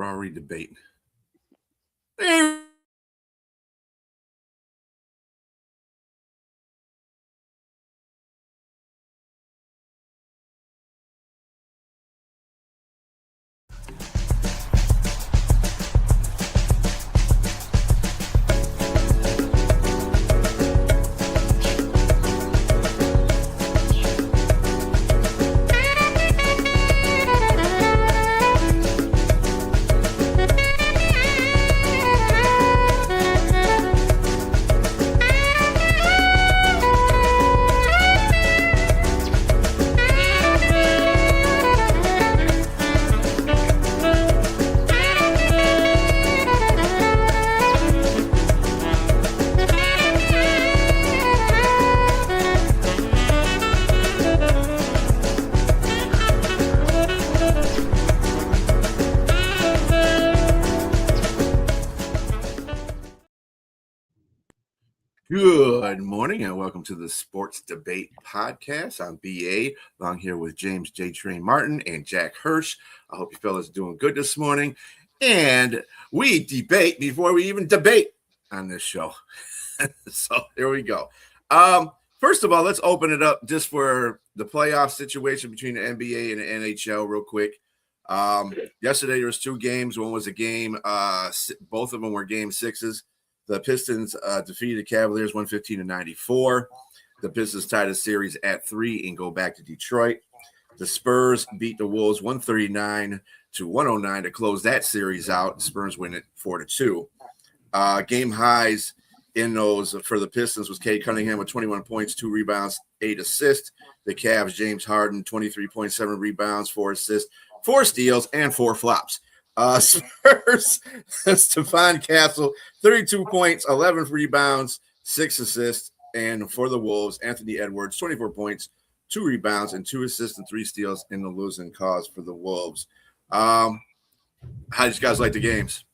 already debating. Good morning and welcome to the Sports Debate Podcast. I'm BA, along here with James J. Train Martin and Jack Hirsch. I hope you fellas are doing good this morning. And we debate before we even debate on this show. So here we go. First of all, let's open it up just for the playoff situation between the NBA and the NHL real quick. Yesterday there was two games. One was a game. Both of them were game sixes. The Pistons defeated the Cavaliers 115-94. The Pistons tied the series at 3 and go back to Detroit. The Spurs beat the Wolves 139-109 to close that series out. The Spurs win it 4-2. Game highs in those for the Pistons was Cade Cunningham with 21 points, 2 rebounds, 8 assists. The Cavs, James Harden, 23.7 rebounds, 4 assists, 4 steals, and 4 flops. Spurs, Stephon Castle, 32 points, 11 rebounds, 6 assists. And for the Wolves, Anthony Edwards, 24 points, 2 rebounds, and 2 assists and 3 steals in the losing cause for the Wolves. How do you guys like the games?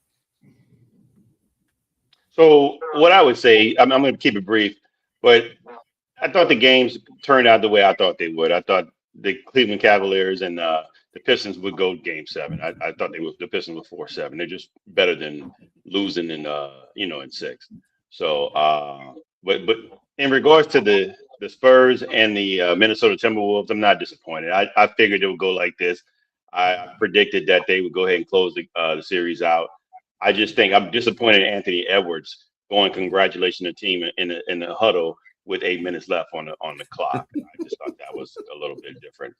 So what I would say, I'm going to keep it brief, but I thought the games turned out the way I thought they would. I thought the Cleveland Cavaliers and the Pistons would go game 7. I thought the Pistons were 4-7. They're just better than losing in 6. So, but in regards to the Spurs and the Minnesota Timberwolves, I'm not disappointed. I figured it would go like this. I predicted that they would go ahead and close the series out. I just think I'm disappointed in Anthony Edwards going congratulating the team in the huddle with 8 minutes left on the clock. I just thought that was a little bit different.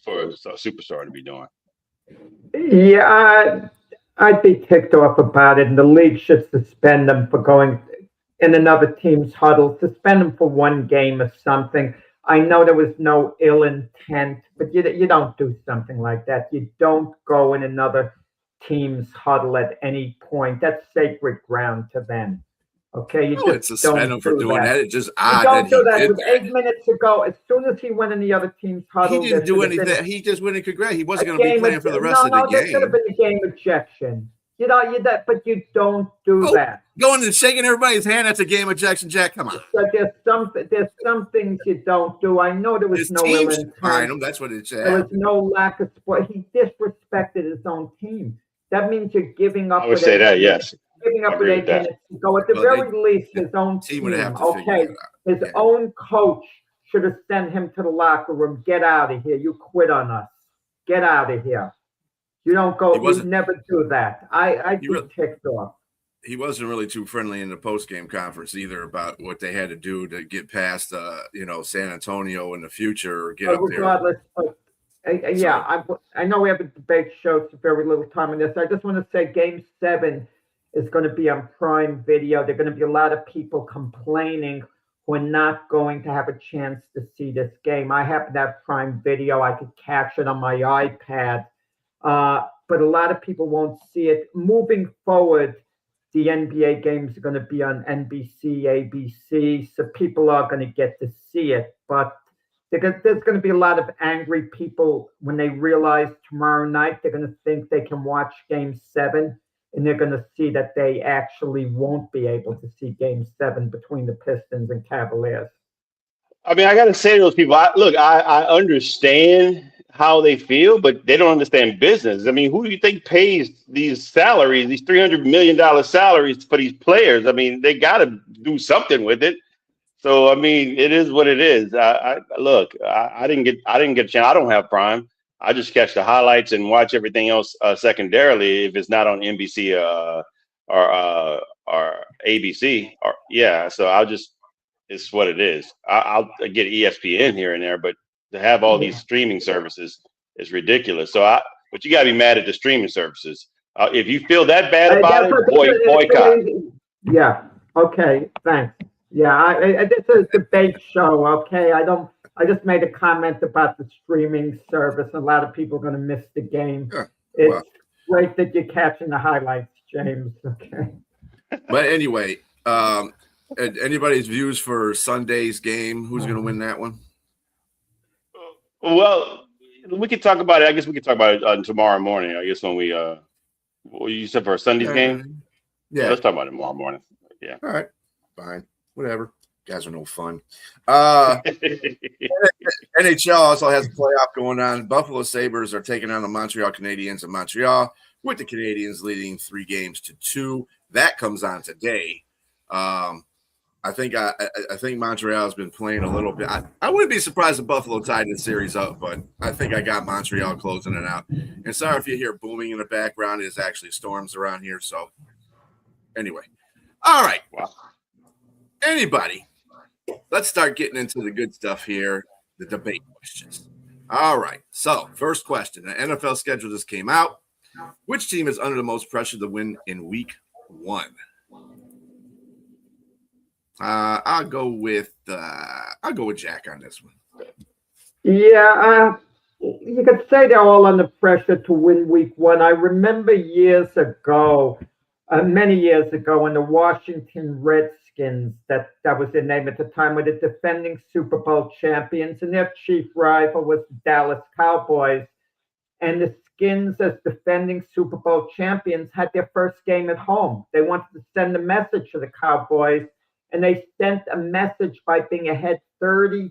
For a superstar to be doing. Yeah, I'd be ticked off about it, and the league should suspend them for going in another team's huddle. Suspend them for 1 game or something. I know there was no ill intent, but you don't do something like that. You don't go in another team's huddle at any point. That's sacred ground to them. Okay, you just suspend him for doing that. It's just odd that he did that. 8 minutes ago, as soon as he went in the other team's huddle, he didn't do anything. He just went and congratulated. He wasn't going to be playing for the rest of the game. There should have been a game ejection. But you don't do that. Going and shaking everybody's hand, that's a game ejection, Jack. Come on. But there's some things you don't do. I know there was no ill intent. That's what it said. There was no lack of sport. He disrespected his own team. That means you're giving up. I would say that, yes. Giving up with 8 minutes to go. At the very least, his own team. His own coach should have sent him to the locker room. Get out of here. You quit on us. Get out of here. You don't go. You never do that. I'd be ticked off. He wasn't really too friendly in the post-game conference either about what they had to do to get past, San Antonio in the future or get up there. I know we have a debate show. It's very little time in this. I just want to say Game 7 is going to be on Prime Video. There are going to be a lot of people complaining who are not going to have a chance to see this game. I happen to have Prime Video. I could catch it on my iPad. But a lot of people won't see it. Moving forward, the NBA games are going to be on NBC, ABC, so people are going to get to see it. But there's going to be a lot of angry people when they realize tomorrow night they're going to think they can watch Game 7. And they're going to see that they actually won't be able to see Game 7 between the Pistons and Cavaliers. I mean, I got to say to those people, I understand how they feel, but they don't understand business. I mean, who do you think pays these salaries, these $300 million salaries for these players? I mean, they got to do something with it. So I mean, it is what it is. I didn't get a chance. I don't have Prime. I just catch the highlights and watch everything else secondarily if it's not on NBC or ABC or yeah. So it's what it is. I'll get ESPN here and there, but to have all these streaming services is ridiculous. But you got to be mad at the streaming services. If you feel that bad about it, boycott. Yeah. Okay. Thanks. Yeah. This is a debate show. Okay. I just made a comment about the streaming service. A lot of people are going to miss the game. Yeah. It's great that you're catching the highlights, James. Okay. But anyway, anybody's views for Sunday's game? Who's going to win that one? Well, we could talk about it. I guess we could talk about it tomorrow morning. I guess when we you said for Sunday's game. Yeah, let's talk about it tomorrow morning. Yeah. All right. Fine. Whatever. You guys are no fun. NHL also has a playoff going on. Buffalo Sabres are taking on the Montreal Canadiens in Montreal, with the Canadiens leading 3-2. That comes on today. I think Montreal has been playing a little bit. I wouldn't be surprised if Buffalo tied the series up, but I think I got Montreal closing it out. And sorry if you hear booming in the background. It is actually storms around here. So anyway. All right. Wow. Anybody? Let's start getting into the good stuff here, the debate questions. All right. So first question. The NFL schedule just came out. Which team is under the most pressure to win in week 1? I'll go with Jack on this one. Yeah, you could say they're all under pressure to win week 1. I remember years ago, many years ago, when the Washington Redskins, that was their name at the time, were the defending Super Bowl champions, and their chief rival was the Dallas Cowboys. And the Skins, as defending Super Bowl champions, had their first game at home. They wanted to send a message to the Cowboys, and they sent a message by being ahead 30-3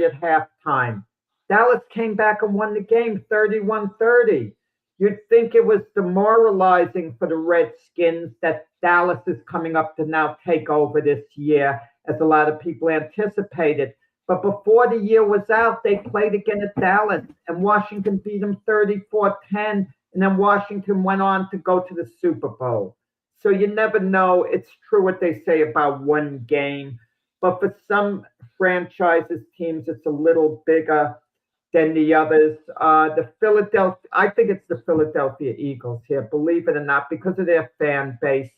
at halftime. Dallas came back and won the game 31-30. You'd think it was demoralizing for the Redskins that Dallas is coming up to now take over this year, as a lot of people anticipated. But before the year was out, they played again at Dallas, and Washington beat them 34-10, and then Washington went on to go to the Super Bowl. So you never know. It's true what they say about one game. But for some franchises, teams, it's a little bigger than the others. I think it's the Philadelphia Eagles here, believe it or not, because of their fan base.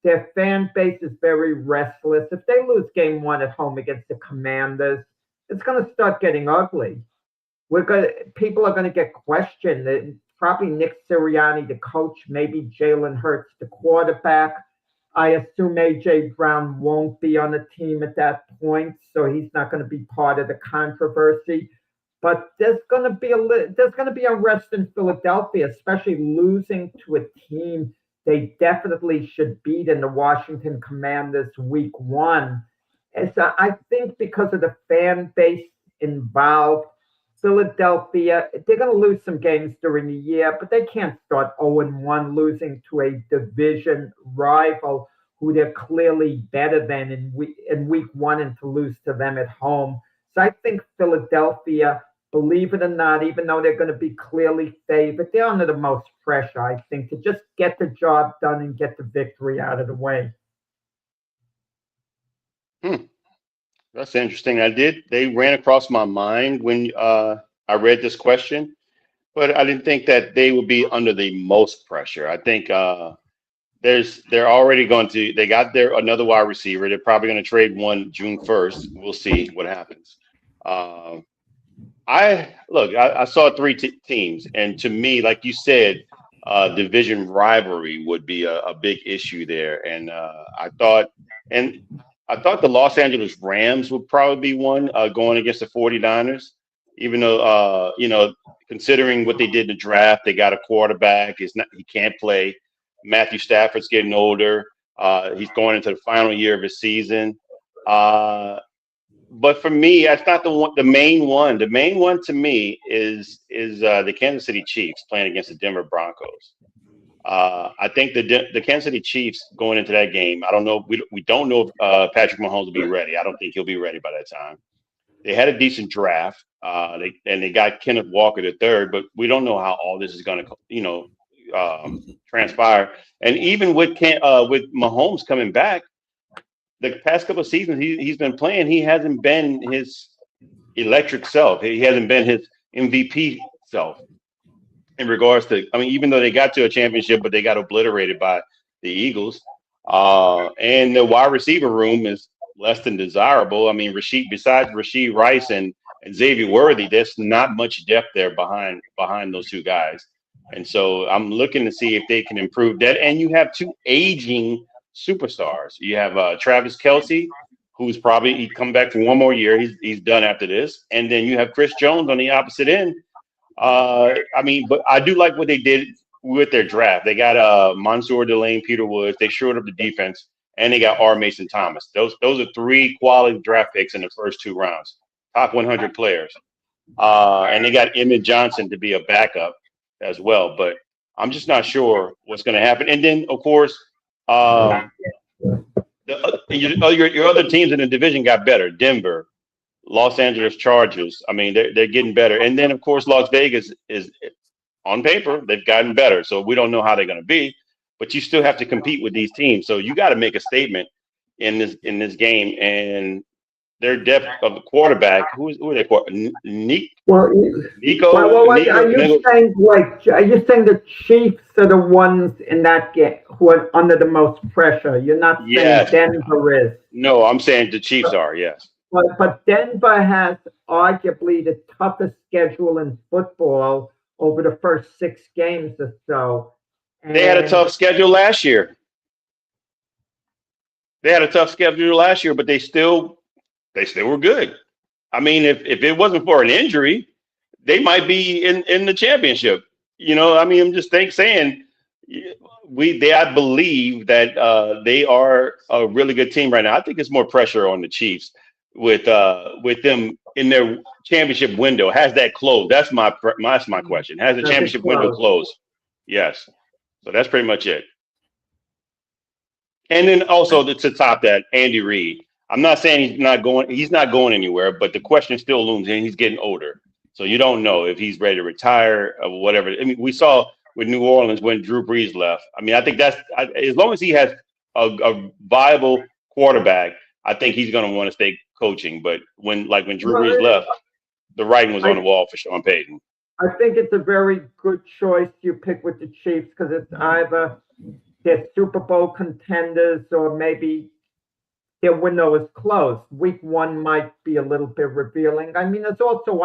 Their fan base is very restless. If they lose game 1 at home against the Commanders, it's going to start getting ugly. People are going to get questioned. Probably Nick Sirianni, the coach, maybe Jalen Hurts, the quarterback. I assume A.J. Brown won't be on the team at that point, so he's not going to be part of the controversy. But there's going to be unrest in Philadelphia, especially losing to a team they definitely should beat in the Washington Commanders week 1. And so I think because of the fan base involved, Philadelphia, they're going to lose some games during the year, but they can't start 0-1 losing to a division rival who they're clearly better than in week 1 and to lose to them at home. So I think Philadelphia, believe it or not, even though they're going to be clearly favored, they're under the most pressure, I think, to just get the job done and get the victory out of the way. That's interesting. They ran across my mind when I read this question, but I didn't think that they would be under the most pressure. I think they're already they got another wide receiver. They're probably going to trade one June 1st. We'll see what happens. I saw 3 teams, and to me, like you said, division rivalry would be a big issue there. And I thought the Los Angeles Rams would probably be one going against the 49ers, even though, considering what they did in the draft, they got a quarterback. He can't play. Matthew Stafford's getting older. He's going into the final year of his season. but for me, that's not the one. The main one. The main one to me is the Kansas City Chiefs playing against the Denver Broncos. I think the Kansas City Chiefs going into that game. I don't know. We don't know if Patrick Mahomes will be ready. I don't think he'll be ready by that time. They had a decent draft. They got Kenneth Walker the third, but we don't know how all this is going to transpire. And even with Mahomes coming back, the past couple of seasons he's been playing, he hasn't been his electric self. He hasn't been his MVP self. In regards to, I mean, even though they got to a championship, but they got obliterated by the Eagles. And the wide receiver room is less than desirable. I mean, besides Rashid Rice and Xavier Worthy, there's not much depth there behind those two guys. And so I'm looking to see if they can improve that. And you have two aging superstars. You have Travis Kelce, who's probably come back for one more year. He's done after this. And then you have Chris Jones on the opposite end. But I do like what they did with their draft. They got Mansour Delane, Peter Woods. They shored up the defense, and they got R. Mason Thomas. Those are three quality draft picks in the first 2 rounds, top 100 players. And they got Emmett Johnson to be a backup as well. But I'm just not sure what's going to happen. And then, of course, your other teams in the division got better. Denver, Los Angeles Chargers. I mean, they're getting better. And then, of course, Las Vegas is on paper, they've gotten better. So we don't know how they're going to be, but you still have to compete with these teams. So you got to make a statement in this game. And their depth of the quarterback, who are they? Nico. Are you saying the Chiefs are the ones in that game who are under the most pressure? You're not saying Denver is. No, I'm saying the Chiefs are. Yes. But Denver has arguably the toughest schedule in football over the first 6 games or so. And they had a tough schedule last year. But they still were good. I mean, if it wasn't for an injury, they might be in the championship. I mean, I'm just saying I believe that they are a really good team right now. I think it's more pressure on the Chiefs with them in their championship window. Has that closed? That's my question. Has the championship window closed? Yes. So that's pretty much it. And then also to top that, Andy Reid. I'm not saying he's not going anywhere, but the question still looms, and he's getting older. So you don't know if he's ready to retire or whatever. I mean, we saw with New Orleans when Drew Brees left. I mean, I think that's as long as he has a viable quarterback, I think he's going to want to stay coaching. But when Drew Brees left, the writing was on the wall for Sean Payton. I think it's a very good choice you pick with the Chiefs because it's either they're Super Bowl contenders or maybe their window is closed. Week 1 might be a little bit revealing. I mean, there's also an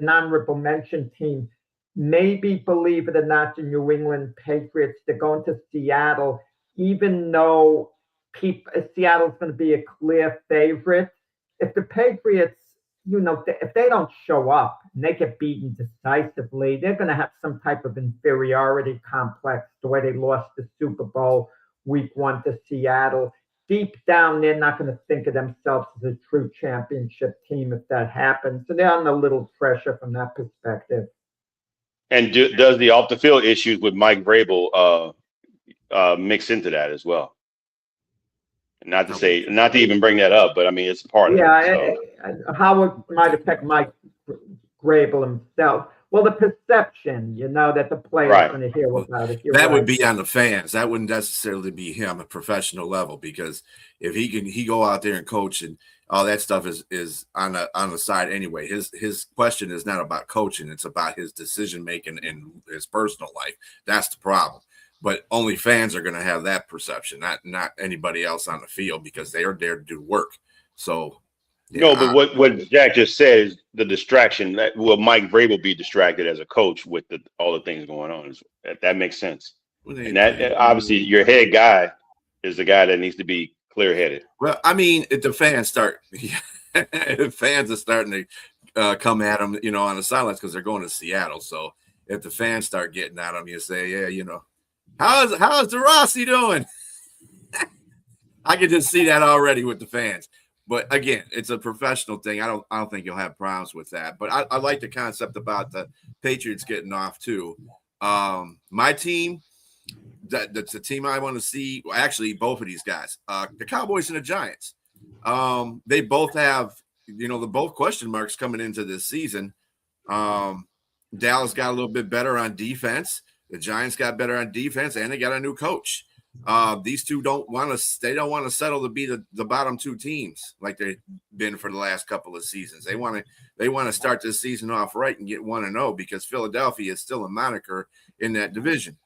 honorable mention team. Maybe, believe it or not, the New England Patriots. They're going to Seattle, even though Seattle's going to be a clear favorite. If the Patriots, if they don't show up and they get beaten decisively, they're going to have some type of inferiority complex the way they lost the Super Bowl Week 1 to Seattle. Deep down, they're not going to think of themselves as a true championship team if that happens. So they're under a little pressure from that perspective. And does the off the field issues with Mike Vrabel mix into that as well? Not to even bring that up, but I mean it's part of it. So. How it might affect Mike Vrabel himself. Well, the perception, that the players are going to hear about it. That would be on the fans. That wouldn't necessarily be him at professional level, because if he go out there and coach and all that stuff is on the side anyway. His question is not about coaching; it's about his decision making in his personal life. That's the problem. But only fans are going to have that perception, not anybody else on the field, because they are there to do work. So. Yeah, no, but what Jack just said is the distraction. Will Mike Vrabel be distracted as a coach with all the things going on? That makes sense. And that obviously your head guy is the guy that needs to be clear-headed. Well, I mean, if the fans are starting to come at him, on the sidelines because they're going to Seattle. So if the fans start getting at him, you say, how's DeRossi doing? I can just see that already with the fans. But again, it's a professional thing. I don't think you'll have problems with that. But I like the concept about the Patriots getting off too. My team, that's the team I want to see. Well, actually, both of these guys, the Cowboys and the Giants. They both have, the both question marks coming into this season. Dallas got a little bit better on defense. The Giants got better on defense, and they got a new coach. These two don't want to settle to be the bottom two teams like they've been for the last couple of seasons. They want to start this season off right and get 1-0 because Philadelphia is still a moniker in that division.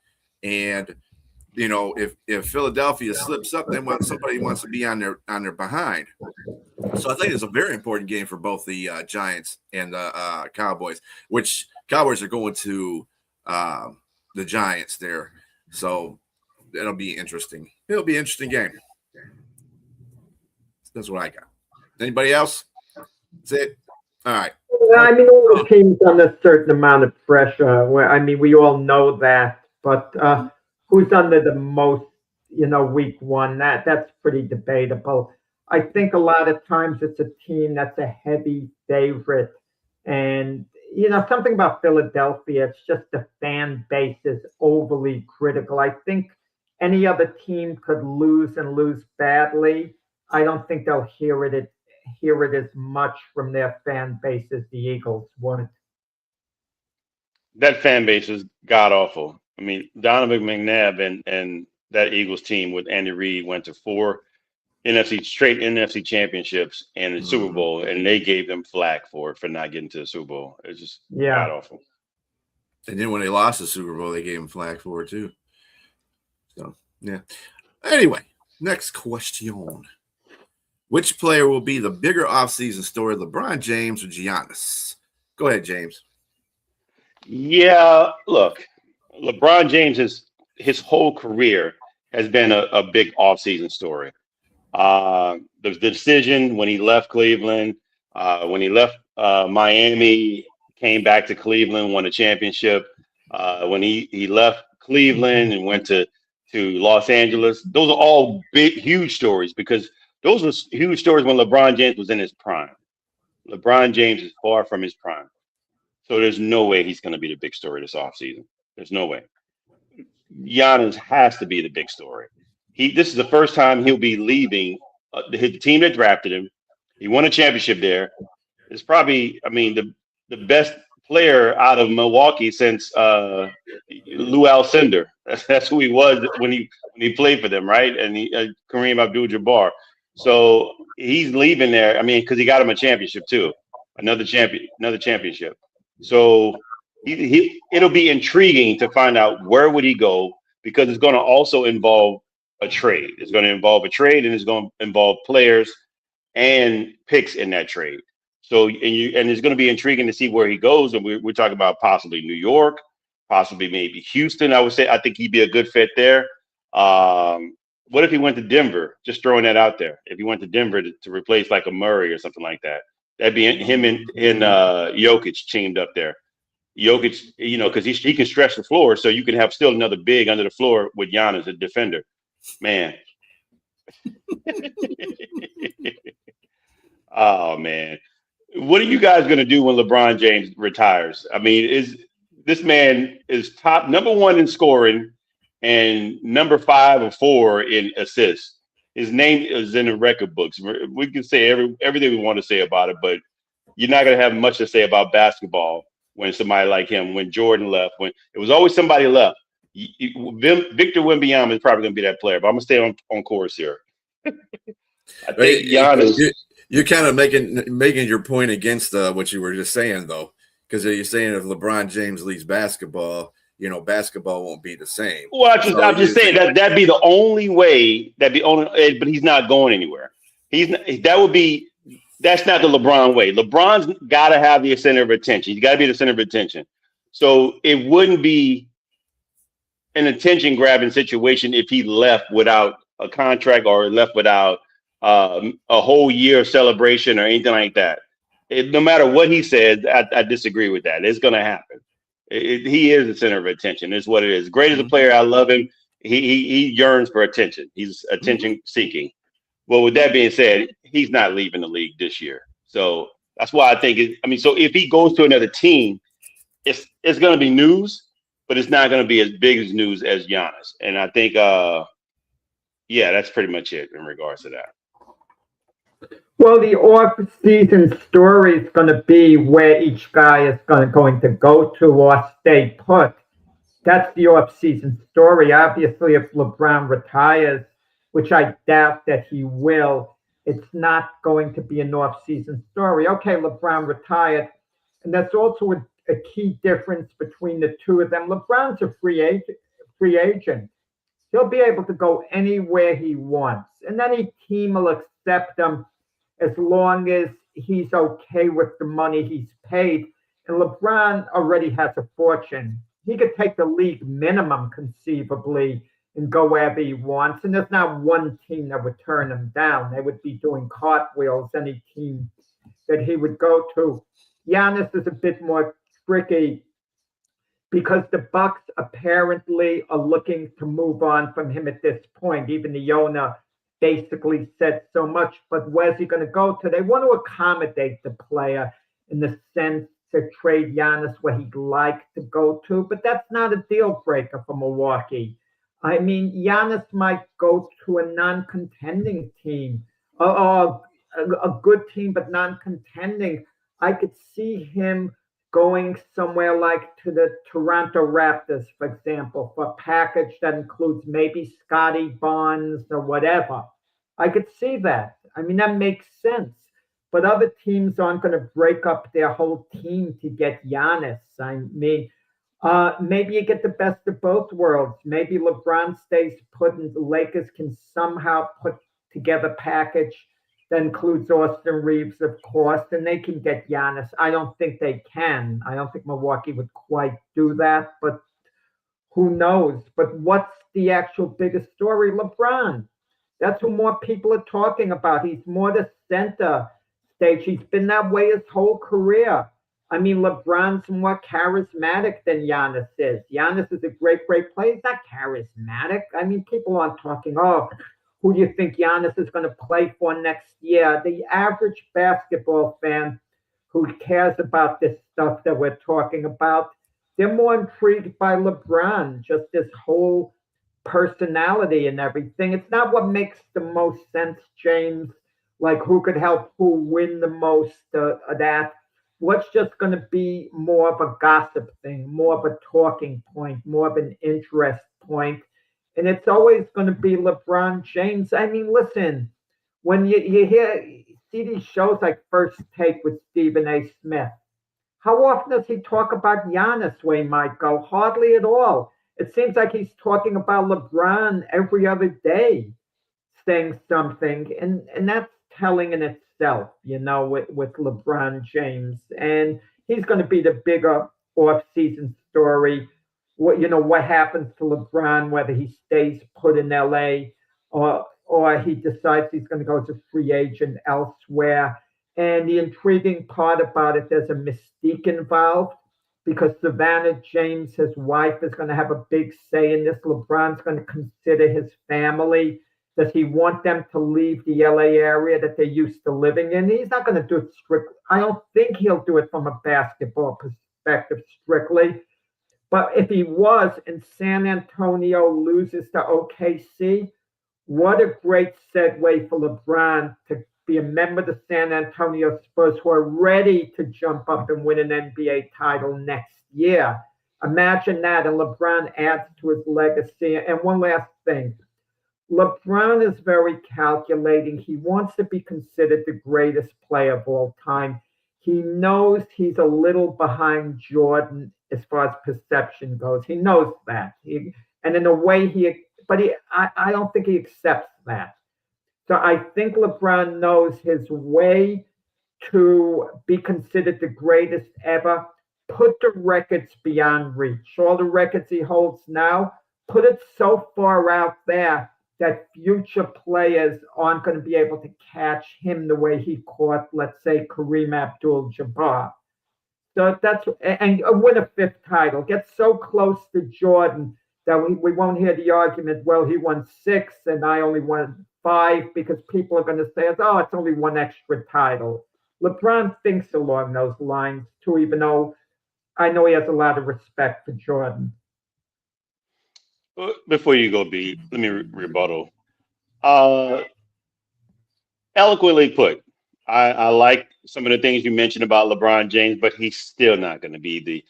And if Philadelphia slips up, then somebody wants to be on their behind. So I think it's a very important game for both the Giants and the Cowboys, which Cowboys are going to the Giants there. So it'll be interesting. It'll be an interesting game. That's what I got. Anybody else? That's it. All right. I mean, all the teams under a certain amount of pressure. We all know that. But who's under the most, week one? That's pretty debatable. I think a lot of times it's a team that's a heavy favorite. And, something about Philadelphia, it's just the fan base is overly critical. I think any other team could lose and lose badly. I don't think they'll hear it as much from their fan base as the Eagles would. That fan base is god awful. I mean, Donovan McNabb and that Eagles team with Andy Reid went to 4 straight NFC championships and the Super Bowl, and they gave them flack for not getting to the Super Bowl. It's just god awful. And then when they lost the Super Bowl, they gave them flack for it too. So yeah. Anyway, next question. Which player will be the bigger offseason story, LeBron James or Giannis? Go ahead, James. Yeah, look, LeBron James his whole career has been a big offseason story. The decision when he left Cleveland, when he left Miami, came back to Cleveland, won a championship. When he left Cleveland and went to Los Angeles, those are all big, huge stories because those were huge stories when LeBron James was in his prime. LeBron James is far from his prime. So there's no way he's going to be the big story this offseason. There's no way. Giannis has to be the big story. This is the first time he'll be leaving the team that drafted him. He won a championship there. It's probably, the best player out of Milwaukee since Lou Alcindor. That's who he was when he played for them, right? And Kareem Abdul-Jabbar. So he's leaving there. Because he got him a championship too, another championship. So it'll be intriguing to find out where would he go because it's going to also involve a trade. It's going to involve a trade, and it's going to involve players and picks in that trade. So, and it's going to be intriguing to see where he goes. And we're talking about possibly New York, possibly maybe Houston. I think he'd be a good fit there. What if he went to Denver? Just throwing that out there. If he went to Denver to replace like a Murray or something like that, that'd be him and Jokic teamed up there. Jokic, because he can stretch the floor, so you can have still another big under the floor with Giannis, a defender. Man. Oh man. What are you guys going to do when LeBron James retires? This man is number 1 in scoring and number 5 or 4 in assists. His name is in the record books. We can say everything we want to say about it, but you're not going to have much to say about basketball when somebody like him, when Jordan left, when it was always somebody left. Victor Wembanyama is probably going to be that player, but I'm going to stay on course here. I think Giannis. You're kind of making your point against what you were just saying, though, because you're saying if LeBron James leaves basketball, basketball won't be the same. Well, I'm just saying that'd be the only way. But he's not going anywhere. That's not the LeBron way. LeBron's got to have the center of attention. He's got to be the center of attention. So it wouldn't be an attention grabbing situation if he left without a contract or left without a whole year of celebration or anything like that. No matter what he says, I disagree with that. It's going to happen. He is the center of attention. It's what it is. Great as a player, I love him. He yearns for attention. He's attention seeking. Well, with that being said, he's not leaving the league this year. So that's why I think so if he goes to another team, it's going to be news, but it's not going to be as big as news as Giannis. And I think, that's pretty much it in regards to that. Well, the off-season story is going to be where each guy is going to go to or stay put. That's the off-season story. Obviously, if LeBron retires, which I doubt that he will, it's not going to be an off-season story. Okay, LeBron retired, and that's also a key difference between the two of them. LeBron's a free agent. He'll be able to go anywhere he wants, and any team will accept him as long as he's okay with the money he's paid. And LeBron already has a fortune. He could take the league minimum conceivably and go wherever he wants. And there's not one team that would turn him down. They would be doing cartwheels, any team that he would go to. Giannis is a bit more tricky because the Bucks apparently are looking to move on from him at this point. Even the owner basically said so much, but where's he going to go to? They want to accommodate the player in the sense to trade Giannis where he'd like to go to, but that's not a deal breaker for Milwaukee. I mean, Giannis might go to a non-contending team, or a good team, but non-contending. I could see him going somewhere like to the Toronto Raptors, for example, for a package that includes maybe Scotty Barnes or whatever. I could see that. I mean, that makes sense. But other teams aren't going to break up their whole team to get Giannis. I mean, maybe you get the best of both worlds. Maybe LeBron stays put and the Lakers can somehow put together a package that includes Austin Reeves, of course, and they can get Giannis. I don't think they can. I don't think Milwaukee would quite do that, but who knows? But what's the actual biggest story? LeBron. That's what more people are talking about. He's more the center stage. He's been that way his whole career. I mean, LeBron's more charismatic than Giannis is. Giannis is a great, great player. He's not charismatic. I mean, people aren't talking, who do you think Giannis is going to play for next year? The average basketball fan who cares about this stuff that we're talking about, they're more intrigued by LeBron, just this whole personality and everything. It's not what makes the most sense, James, like who could help who win the most of that. What's just going to be more of a gossip thing, more of a talking point, more of an interest point. And it's always going to be LeBron James. I mean, listen, when you see these shows like First Take with Stephen A. Smith, how often does he talk about Giannis where he might go? Hardly at all. It seems like he's talking about LeBron every other day, saying something. And that's telling in itself, with LeBron James. And he's going to be the bigger off-season story. What happens to LeBron, whether he stays put in LA or he decides he's going to go as a free agent elsewhere. And the intriguing part about it, there's a mystique involved because Savannah James, his wife, is going to have a big say in this. LeBron's going to consider his family. Does he want them to leave the LA area that they're used to living in? He's not going to do it strictly. I don't think he'll do it from a basketball perspective strictly. But if he was and San Antonio loses to OKC, what a great segue for LeBron to be a member of the San Antonio Spurs who are ready to jump up and win an NBA title next year. Imagine that, and LeBron adds to his legacy. And one last thing. LeBron is very calculating. He wants to be considered the greatest player of all time. He knows he's a little behind Jordan as far as perception goes. He knows that. And in a way, I don't think he accepts that. So I think LeBron knows his way to be considered the greatest ever. Put the records beyond reach. All the records he holds now, put it so far out there that future players aren't going to be able to catch him the way he caught, let's say, Kareem Abdul-Jabbar. So and win a fifth title. Get so close to Jordan that we won't hear the argument, well, he won 6 and I only won 5 because people are going to say, oh, it's only one extra title. LeBron thinks along those lines too, even though I know he has a lot of respect for Jordan. Before you go, B, let me rebuttal. Eloquently put. I like some of the things you mentioned about LeBron James, but he's still not going to be the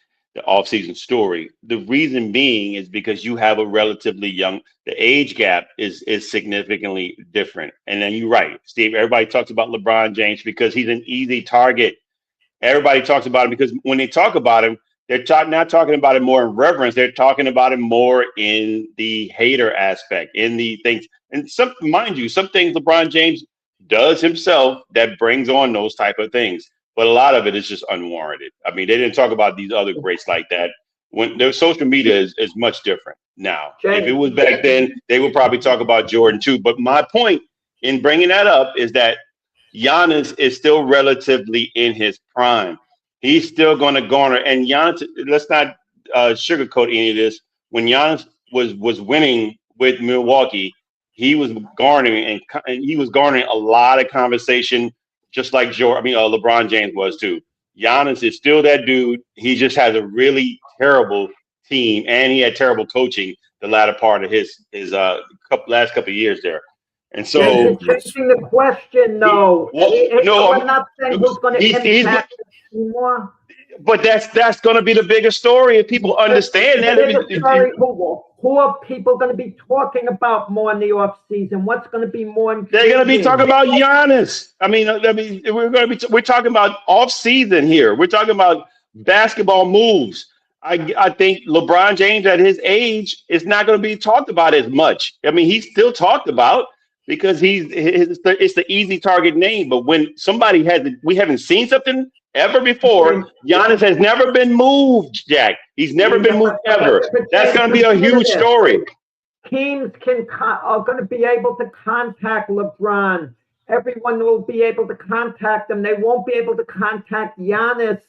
offseason story. The reason being is because you have a relatively young, the age gap is significantly different. And then you're right, Steve, everybody talks about LeBron James because he's an easy target. Everybody talks about him because when they talk about him, they're not talking about it more in reverence. They're talking about it more in the hater aspect, in the things. And mind you, some things LeBron James does himself that brings on those type of things. But a lot of it is just unwarranted. I mean, they didn't talk about these other greats like that. When their social media is much different now. If it was back then, they would probably talk about Jordan too. But my point in bringing that up is that Giannis is still relatively in his prime. He's still going to garner. And Giannis, let's not sugarcoat any of this. When Giannis was winning with Milwaukee, he was garnering and he was garnering a lot of conversation, just like LeBron James was too. Giannis is still that dude. He just has a really terrible team, and he had terrible coaching the latter part of his last couple of years there. And so, you're changing the question, though. I'm not saying who's going to impact anymore. But that's going to be the bigger story if people understand that. Who are people going to be talking about more in the off season? What's going to be more? They're going to be talking about Giannis. We're talking about off season here. We're talking about basketball moves. I think LeBron James at his age is not going to be talked about as much. I mean, he's still talked about because it's the easy target name. But when somebody we haven't seen something ever before. Giannis has never been moved, Jack. He's never been moved ever. That's going to be a huge story. Teams are going to be able to contact LeBron. Everyone will be able to contact him. They won't be able to contact Giannis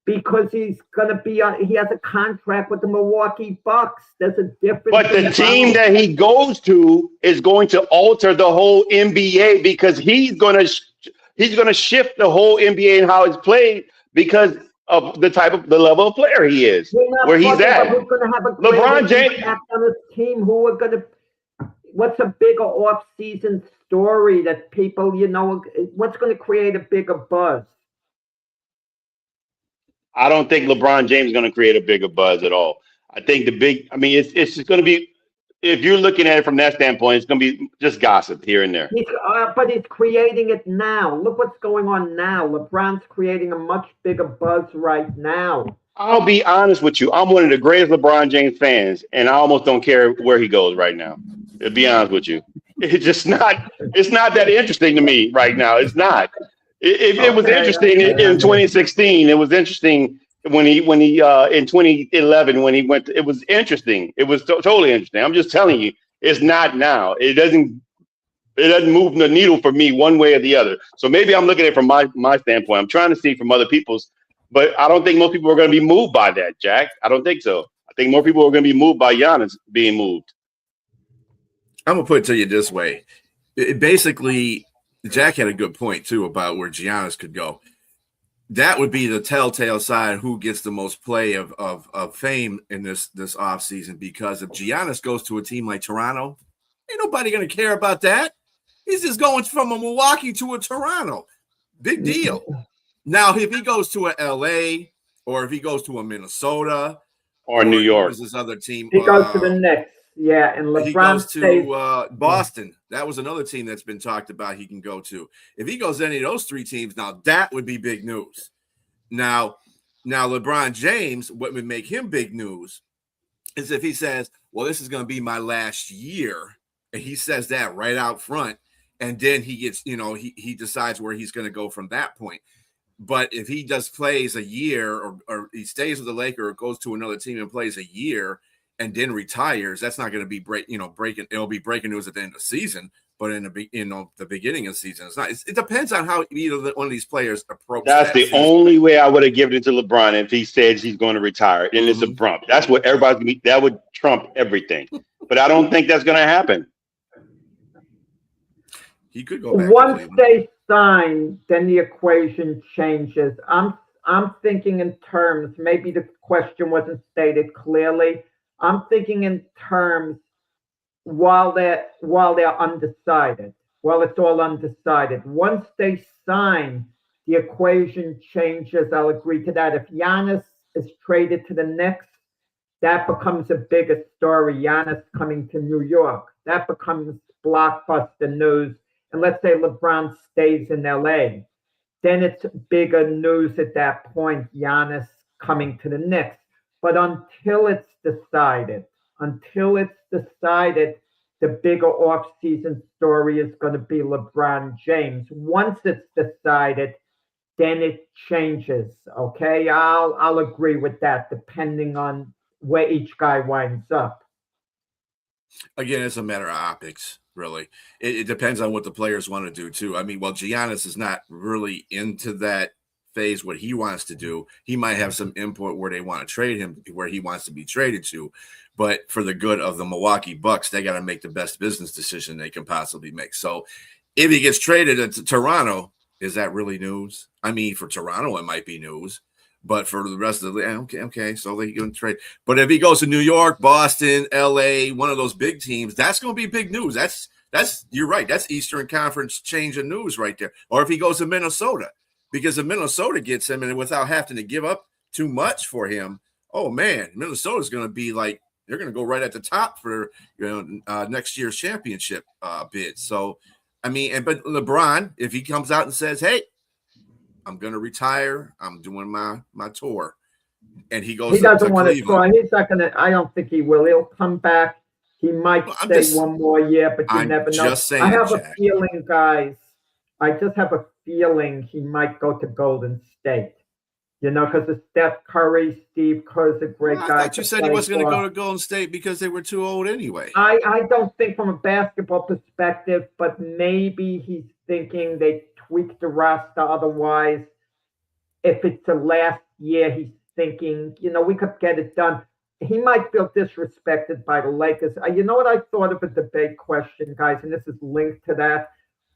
because he has a contract with the Milwaukee Bucks. There's a difference. But the team that he goes to is going to alter the whole NBA because he's going to shift the whole NBA and how it's played because of the level of player he is, where he's at. Who's going to have a LeBron James on his team? What's a bigger off-season story that people, what's going to create a bigger buzz? I don't think LeBron James is going to create a bigger buzz at all. I think it's just going to be, if you're looking at it from that standpoint, it's going to be just gossip here and there. But he's creating it now. Look what's going on now. LeBron's creating a much bigger buzz right now. I'll be honest with you. I'm one of the greatest LeBron James fans, and I almost don't care where he goes right now. To be honest with you, it's not that interesting to me right now. It's not. It was interesting in 2016. It was interesting when he in 2011 when he went. It was interesting. It was totally interesting. I'm just telling you, it's not now. It doesn't move the needle for me one way or the other. So maybe I'm looking at it from my standpoint. I'm trying to see from other people's, but I don't think most people are going to be moved by that, Jack. I don't think so. I think more people are going to be moved by Giannis being moved. I'm going to put it to you this way. Basically, Jack had a good point, too, about where Giannis could go. That would be the telltale sign who gets the most play of fame in this offseason, because if Giannis goes to a team like Toronto, ain't nobody going to care about that. He's just going from a Milwaukee to a Toronto. Big deal. Now, if he goes to a L.A. or if he goes to a Minnesota or New York, this other team. He goes to the Knicks. Yeah, and LeBron he goes to Boston. That was another team that's been talked about he can go to. If he goes to any of those three teams, now that would be big news. Now LeBron James, what would make him big news is if he says, well, this is going to be my last year, and he says that right out front, and then he gets, he decides where he's going to go from that point. But if he just plays a year or he stays with the Lakers or goes to another team and plays a year and then retires, that's not going to be breaking. It'll be breaking news at the end of the season, but in the beginning of the season, it's not. It depends on how either one of these players approach. That's the only way I would have given it to LeBron if he says he's going to retire, and it's a bump. That's what that would trump everything. But I don't think that's going to happen. He could go back to Once Cleveland. they sign, then the equation changes. I'm thinking in terms, maybe the question wasn't stated clearly. I'm thinking in terms while they're undecided, while it's all undecided. Once they sign, the equation changes. I'll agree to that. If Giannis is traded to the Knicks, that becomes a bigger story. Giannis coming to New York, that becomes blockbuster news. And let's say LeBron stays in LA, then it's bigger news at that point, Giannis coming to the Knicks. But until it's decided, the bigger off-season story is going to be LeBron James. Once it's decided, then it changes. Okay, I'll agree with that, depending on where each guy winds up. Again, it's a matter of optics, really. It depends on what the players want to do, too. I mean, well, Giannis is not really into that phase, what he wants to do. He might have some input where they want to trade him, where he wants to be traded to. But for the good of the Milwaukee Bucks, they got to make the best business decision they can possibly make. So if he gets traded to Toronto, is that really news? I mean, for Toronto, it might be news. But for the rest of the okay, so they can trade. But if he goes to New York, Boston, LA, one of those big teams, that's going to be big news. That's you're right. That's Eastern Conference change of news right there. Or if he goes to Minnesota, because if Minnesota gets him and without having to give up too much for him, oh man, Minnesota's going to be like they're going to go right at the top for next year's championship bid. So I mean, but LeBron, if he comes out and says, "Hey, I'm going to retire. I'm doing my tour," and he goes. He doesn't want to Cleveland. try. He's not going to. I don't think he will. He'll come back. He might stay one more year, but you never know. Saying, I have Jack. a feeling, guys. I just have a feeling he might go to Golden State. You know, because of Steph Curry, Steve Kerr's a great guy. I thought you said he wasn't going to go to Golden State because they were too old anyway. I don't think from a basketball perspective, but maybe he's thinking they tweak the roster. Otherwise, if it's the last year, he's thinking, we could get it done. He might feel disrespected by the Lakers. You know what I thought of a debate question, guys, and this is linked to that.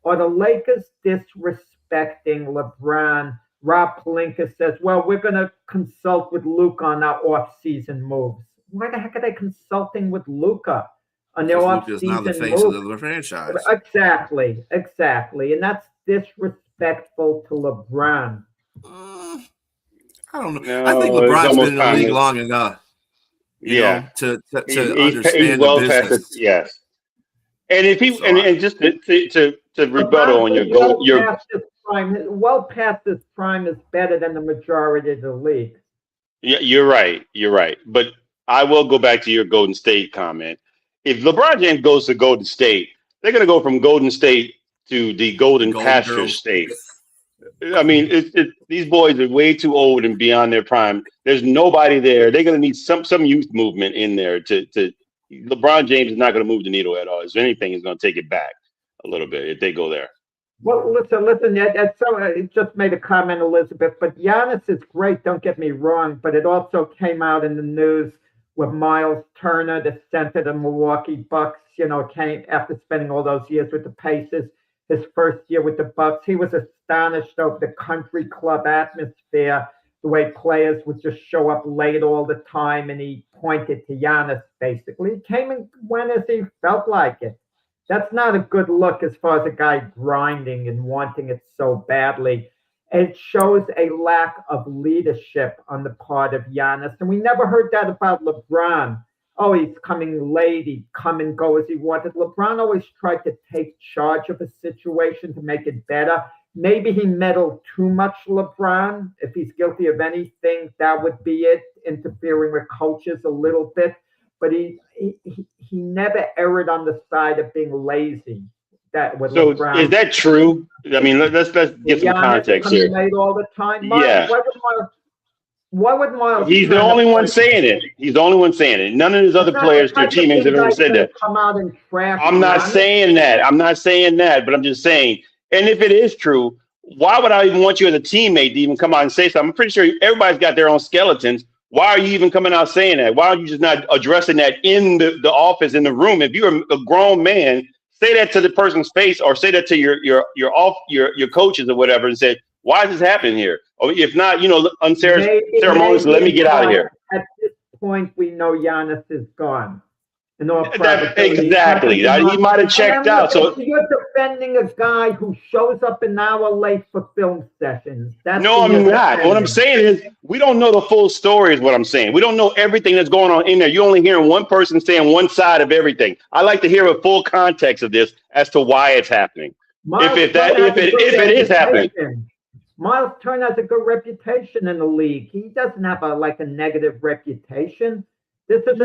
Are the Lakers disrespecting LeBron? Rob Pelinka says, well, we're going to consult with Luka on our off-season moves. Why the heck are they consulting with Luka on their off-season moves? Luka's now the face of the franchise. Exactly. And that's disrespectful to LeBron. I don't know. No, I think LeBron's been in the league long enough. To understand the business. Yes. And if he and just to rebuttal on your well past his prime is better than the majority of the league. Yeah, you're right. But I will go back to your Golden State comment. If LeBron James goes to Golden State, they're going to go from Golden State to the Golden Pasture State. I mean, these boys are way too old and beyond their prime. There's nobody there. They're going to need some youth movement in there. LeBron James is not going to move the needle at all. If anything, he's going to take it back a little bit if they go there. Well, listen. It just made a comment, Elizabeth. But Giannis is great. Don't get me wrong. But it also came out in the news with Miles Turner, the center of the Milwaukee Bucks. Came after spending all those years with the Pacers. His first year with the Bucks, he was astonished over the country club atmosphere, the way players would just show up late all the time, and he pointed to Giannis, basically. He came and went as he felt like it. That's not a good look as far as a guy grinding and wanting it so badly. It shows a lack of leadership on the part of Giannis, and we never heard that about LeBron. Oh, he's coming late. He'd come and go as he wanted. LeBron always tried to take charge of a situation to make it better. Maybe he meddled too much, LeBron. If he's guilty of anything, that would be it, interfering with coaches a little bit. But he never erred on the side of being lazy. LeBron. Is that true? I mean, let's get some context here. Late all the time. Yeah. Why would Miles? He's the only one saying it. None of his other players, their teammates, have ever said that. Come out and trash. I'm not saying that. But I'm just saying. And if it is true, why would I even want you as a teammate to even come out and say something? I'm pretty sure everybody's got their own skeletons. Why are you even coming out saying that? Why are you just not addressing that in the office, in the room? If you're a grown man say that to the person's face, or say that to your coaches or whatever, and say, why is this happening here? Or if not, unceremoniously, let me get out of here. At this point, we know Giannis is gone. Exactly. He might have checked out. So you're defending a guy who shows up an hour late for film sessions. No, I'm not. What I'm saying is we don't know the full story is what I'm saying. We don't know everything that's going on in there. You're only hearing one person saying one side of everything. I like to hear a full context of this as to why it's happening. If it is happening. Miles Turner has a good reputation in the league. He doesn't have a negative reputation. This is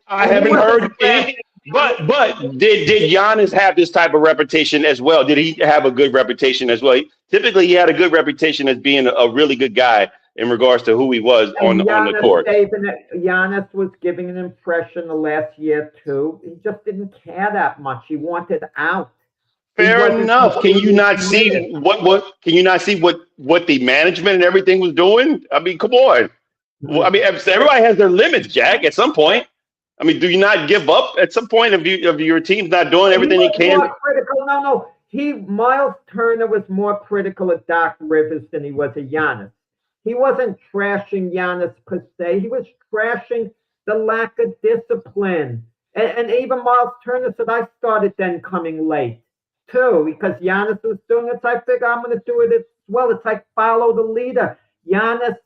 I haven't heard anything. But did Giannis have this type of reputation as well? Did he have a good reputation as well? Typically, he had a good reputation as being a really good guy in regards to who he was on the court. Giannis was giving an impression the last year too. He just didn't care that much. He wanted out. Fair enough. Can you not see what? Can you not see what the management and everything was doing? I mean, come on. Well, I mean, everybody has their limits, Jack. At some point, I mean, do you not give up at some point of your team's not doing everything he can? No. Miles Turner was more critical of Doc Rivers than he was of Giannis. He wasn't trashing Giannis per se. He was trashing the lack of discipline. And even Miles Turner said, I started then coming late too, because Giannis was doing it. So I figure I'm going to do it as well. It's like follow the leader. Giannis,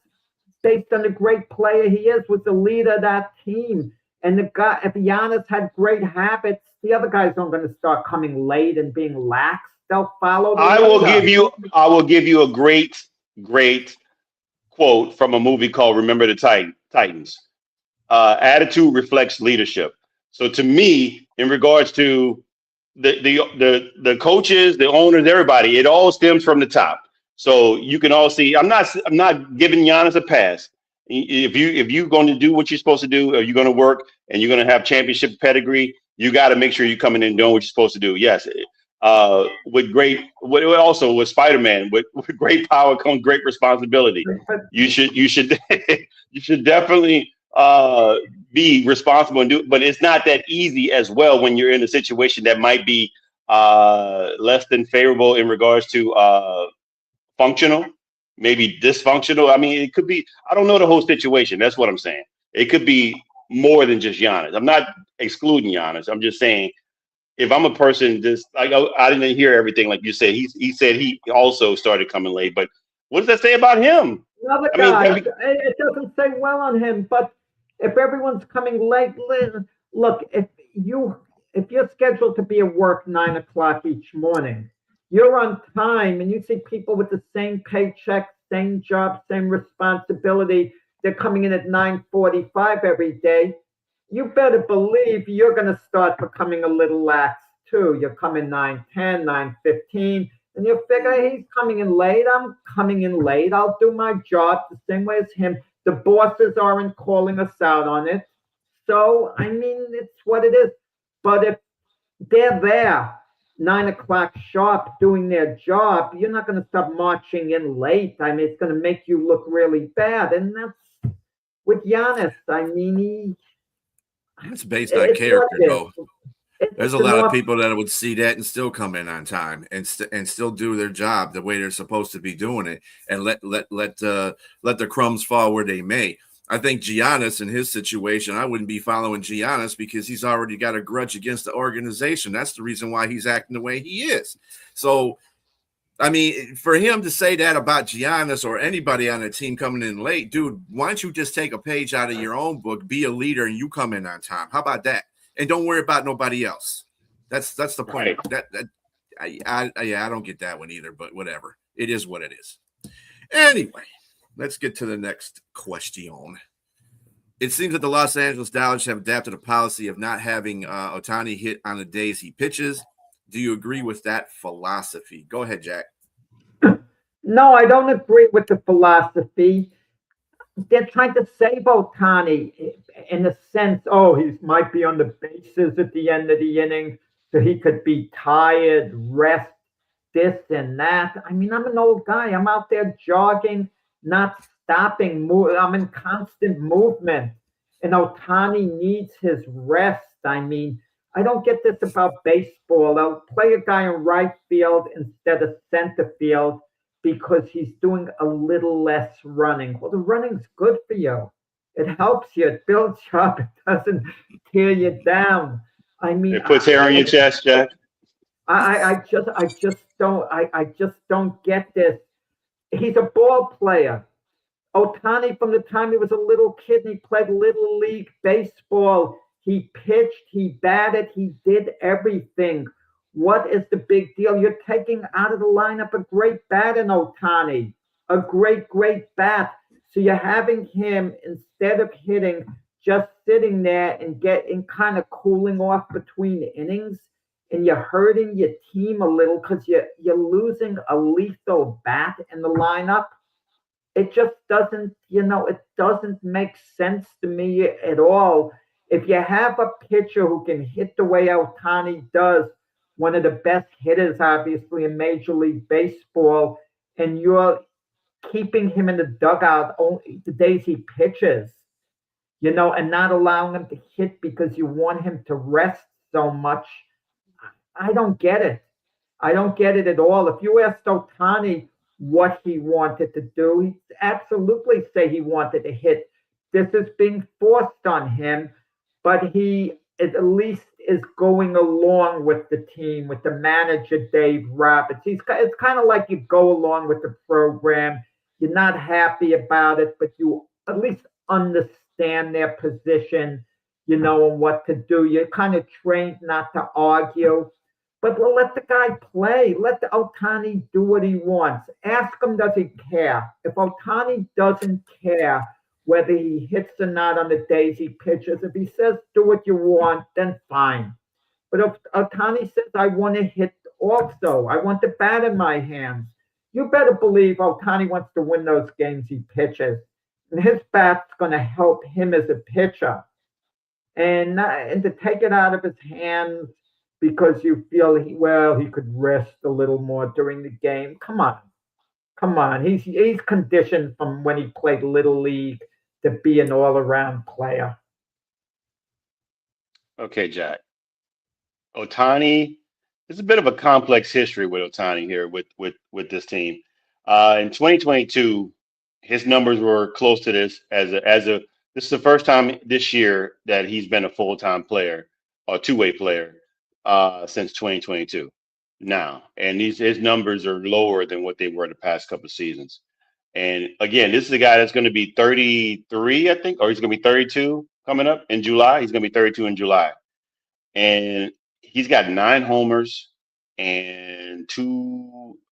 based on the great player he is, was the leader of that team. And the guy, if Giannis had great habits, the other guys aren't going to start coming late and being lax. They'll follow. I will give you a great quote from a movie called Remember the Titans. Attitude reflects leadership. So to me, in regards to the coaches, the owners, everybody, it all stems from the top. So you can all see. I'm not giving Giannis a pass. If you're going to do what you're supposed to do, or you're going to work and you're going to have championship pedigree, you got to make sure you're coming in and doing what you're supposed to do. Yes, with Spider-Man, with great power comes great responsibility. You should definitely be responsible and do. But it's not that easy as well when you're in a situation that might be less than favorable in regards to functional. Maybe dysfunctional. I mean, it could be, I don't know the whole situation. That's what I'm saying. It could be more than just Giannis. I'm not excluding Giannis. I'm just saying, if I'm a person, I didn't hear everything like you said. He said he also started coming late. But what does that say about him? It doesn't say well on him. But if everyone's coming late, look, if you're scheduled to be at work 9 o'clock each morning, you're on time, and you see people with the same paycheck, same job, same responsibility. They're coming in at 9:45 every day. You better believe you're going to start becoming a little lax too. You're coming 9:10, 9:15, and you figure he's coming in late. I'm coming in late. I'll do my job the same way as him. The bosses aren't calling us out on it. So, I mean, it's what it is. But if they're there 9 o'clock sharp doing their job, you're not going to start marching in late. I mean, it's going to make you look really bad. And that's with Giannis. I mean, it's based on character, though. There's a lot of people that would see that and still come in on time and still do their job the way they're supposed to be doing it, and let the crumbs fall where they may. I think Giannis, in his situation, I wouldn't be following Giannis because he's already got a grudge against the organization. That's the reason why he's acting the way he is. So, I mean, for him to say that about Giannis or anybody on the team coming in late, dude, why don't you just take a page out of your own book, be a leader, and you come in on time? How about that? And don't worry about nobody else. That's the point. Right. I don't get that one either, but whatever. It is what it is. Anyway. Let's get to the next question. It seems that the Los Angeles Dodgers have adapted a policy of not having Ohtani hit on the days he pitches. Do you agree with that philosophy? Go ahead, Jack. No, I don't agree with the philosophy. They're trying to save Ohtani in the sense, he might be on the bases at the end of the inning, so he could be tired, rest, this and that. I mean, I'm an old guy. I'm out there jogging, not stopping. I'm in constant movement. And Ohtani needs his rest. I mean, I don't get this about baseball. They'll play a guy in right field instead of center field because he's doing a little less running. Well, the running's good for you. It helps you. It builds you up. It doesn't tear you down. I mean, It puts hair on your chest, Jack. I just don't get this. He's a ball player. Ohtani, from the time he was a little kid, he played little league baseball. He pitched, he batted, he did everything. What is the big deal? You're taking out of the lineup a great bat in Ohtani, a great bat. So you're having him, instead of hitting, just sitting there and getting kind of cooling off between innings, and you're hurting your team a little because you're losing a lethal bat in the lineup. It just doesn't, it doesn't make sense to me at all. If you have a pitcher who can hit the way Ohtani does, one of the best hitters, obviously, in Major League Baseball, and you're keeping him in the dugout only the days he pitches, and not allowing him to hit because you want him to rest so much, I don't get it. I don't get it at all. If you asked Ohtani what he wanted to do, he'd absolutely say he wanted to hit. This is being forced on him, but he at least is going along with the team, with the manager, Dave Roberts. It's kind of like you go along with the program. You're not happy about it, but you at least understand their position, and what to do. You're kind of trained not to argue. But let the guy play. Let the Ohtani do what he wants. Ask him, does he care? If Ohtani doesn't care whether he hits or not on the days he pitches, if he says, do what you want, then fine. But if Ohtani says, I want to hit also, I want the bat in my hands, you better believe Ohtani wants to win those games he pitches. And his bat's going to help him as a pitcher. And to take it out of his hands because you feel he could rest a little more during the game. Come on. He's conditioned from when he played Little League to be an all-around player. Okay, Jack. Ohtani, there's a bit of a complex history with Ohtani here with this team. In 2022, his numbers were close to this this is the first time this year that he's been a full-time player or two-way player since 2022 now. And his numbers are lower than what they were the past couple of seasons. And again, this is a guy that's going to be 33, I think, or he's going to be 32 coming up in July. He's going to be 32 in July. And he's got 9 homers and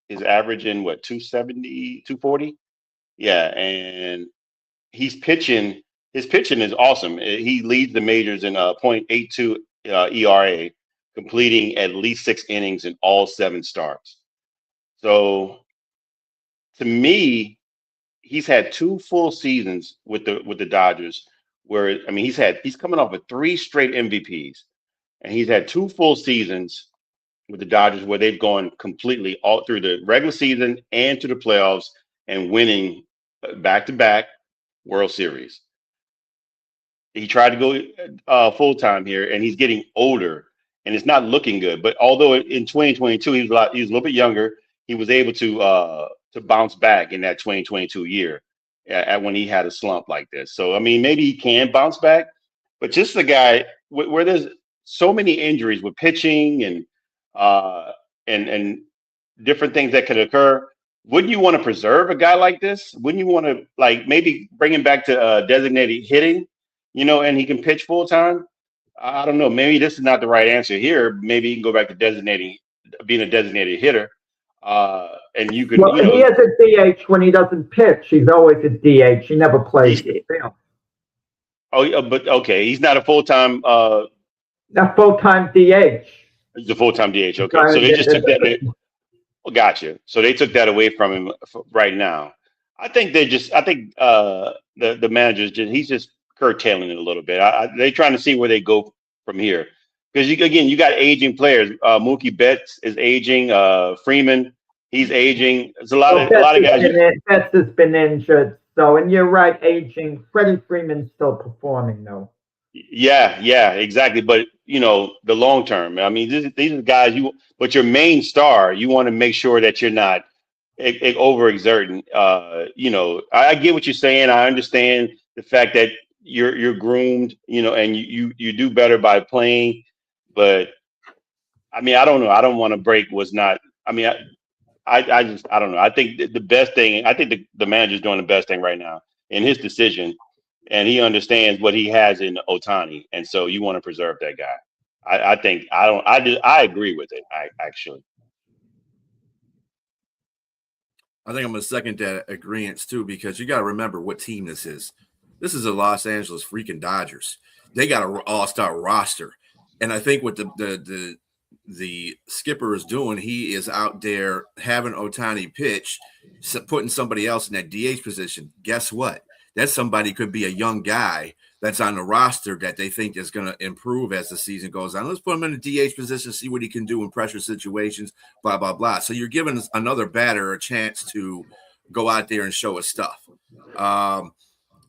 is averaging 270, 240. Yeah. And he's pitching. His pitching is awesome. He leads the majors in .82 ERA, completing at least 6 innings in all 7 starts. So to me, he's had 2 full seasons with the Dodgers where, I mean, he's coming off of 3 straight MVPs, and he's had 2 full seasons with the Dodgers where they've gone completely all through the regular season and to the playoffs and winning back-to-back World Series. He tried to go full-time here, and he's getting older, and it's not looking good. But although in 2022 he was a little bit younger, he was able to bounce back in that 2022 year at when he had a slump like this. So I mean, maybe he can bounce back, but just the guy where there's so many injuries with pitching and different things that could occur. Wouldn't you want to preserve a guy like this? Wouldn't you want to maybe bring him back to designated hitting? And he can pitch full time. I don't know. Maybe this is not the right answer here. Maybe he can go back to being a designated hitter. And you could. Well, he has a DH when he doesn't pitch. He's always a DH. He never plays the field. Oh, but okay, he's not a full time. Not full time DH. He's a full time DH. Okay, so they just took that. Well, gotcha. So they took that away from him right now. I think the manager's he's just curtailing it a little bit. They're trying to see where they go from here, because you got aging players. Mookie Betts is aging. Freeman, he's aging. There's a lot of guys. Betts has been injured, and you're right, aging. Freddie Freeman's still performing though. Yeah, exactly. But the long term. I mean, these are guys but your main star, you want to make sure that you're not overexerting. I get what you're saying. I understand the fact that you're groomed, and you do better by playing. But I mean, I don't know. I don't want to break what's not. I mean, I don't know. I think the best thing. I think the manager's doing the best thing right now in his decision, and he understands what he has in Ohtani, and so you want to preserve that guy. I think I don't. I agree with it. I actually. I think I'm going to second that agreement too, because you got to remember what team this is. This is the Los Angeles freaking Dodgers. They got an all-star roster, and I think what the skipper is doing, he is out there having Ohtani pitch, putting somebody else in that DH position. Guess what? That somebody could be a young guy that's on the roster that they think is going to improve as the season goes on. Let's put him in a DH position, see what he can do in pressure situations, blah, blah, blah. So you're giving another batter a chance to go out there and show his stuff.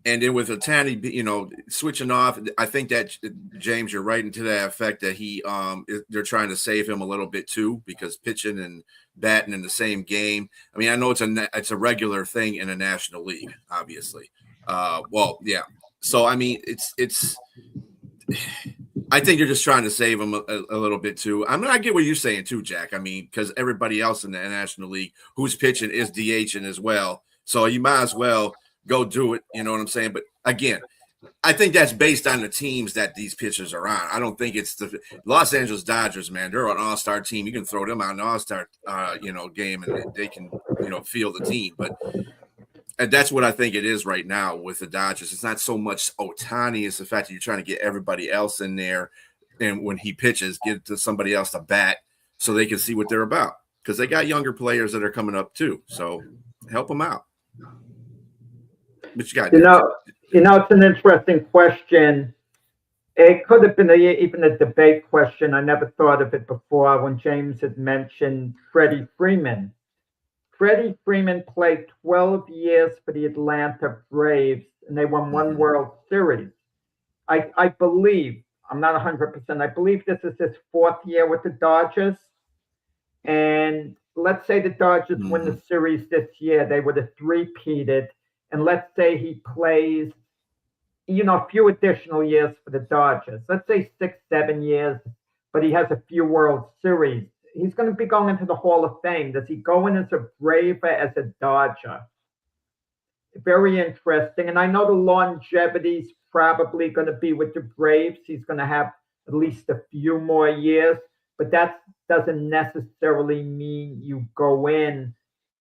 And then with Ohtani, switching off, I think that, James, you're right into that effect that they're trying to save him a little bit too, because pitching and batting in the same game. I mean, I know it's a regular thing in a National League, obviously. Yeah. So, I mean, it's I think you're just trying to save him a little bit too. I mean, I get what you're saying too, Jack. I mean, because everybody else in the National League who's pitching is DHing as well. So you might as well go do it. You know what I'm saying? But again, I think that's based on the teams that these pitchers are on. I don't think it's the Los Angeles Dodgers, man. They're an all-star team. You can throw them out in an all-star, game, and they can, field the team. But that's what I think it is right now with the Dodgers. It's not so much Ohtani. It's the fact that you're trying to get everybody else in there, and when he pitches, get it to somebody else to bat so they can see what they're about. Because they got younger players that are coming up too. So help them out. But you got it's an interesting question. It could have been even a debate question. I never thought of it before when James had mentioned Freddie Freeman. Freddie Freeman played 12 years for the Atlanta Braves, and they won one World Series. I believe, I'm not 100%, I believe this is his 4th year with the Dodgers. And let's say the Dodgers win the series this year, they would have three-peated. And let's say he plays, a few additional years for the Dodgers. Let's say 6-7 years, but he has a few World Series. He's going to be going into the Hall of Fame. Does he go in as a Brave or as a Dodger? Very interesting. And I know the longevity's probably going to be with the Braves. He's going to have at least a few more years, but that doesn't necessarily mean you go in,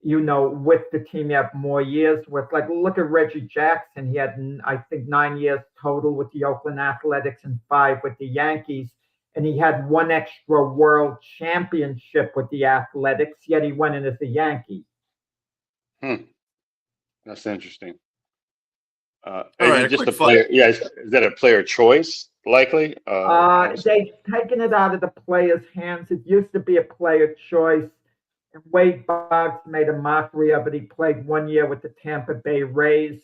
with the team you have more years with. Like, look at Reggie Jackson. He had, I think, 9 years total with the Oakland Athletics and 5 with the Yankees. And he had 1 extra world championship with the Athletics, yet he went in as a Yankee. That's interesting. Right, just a player. Yeah, is that a player choice? Likely. They've taken it out of the players' hands. It used to be a player choice, and Wade Boggs made a mockery of it. He played 1 year with the Tampa Bay Rays,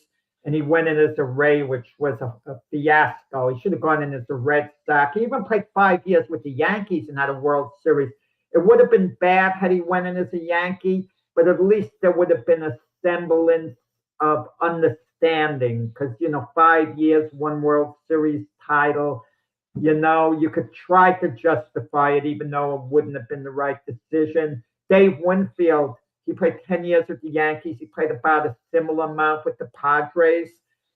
and he went in as a Ray, which was a fiasco. He should have gone in as a Red Sox. He even played 5 years with the Yankees and had a World Series. It would have been bad had he went in as a Yankee, but at least there would have been a semblance of understanding because, 5 years, 1 World Series title, you could try to justify it even though it wouldn't have been the right decision. Dave Winfield, he played 10 years with the Yankees. He played about a similar amount with the Padres.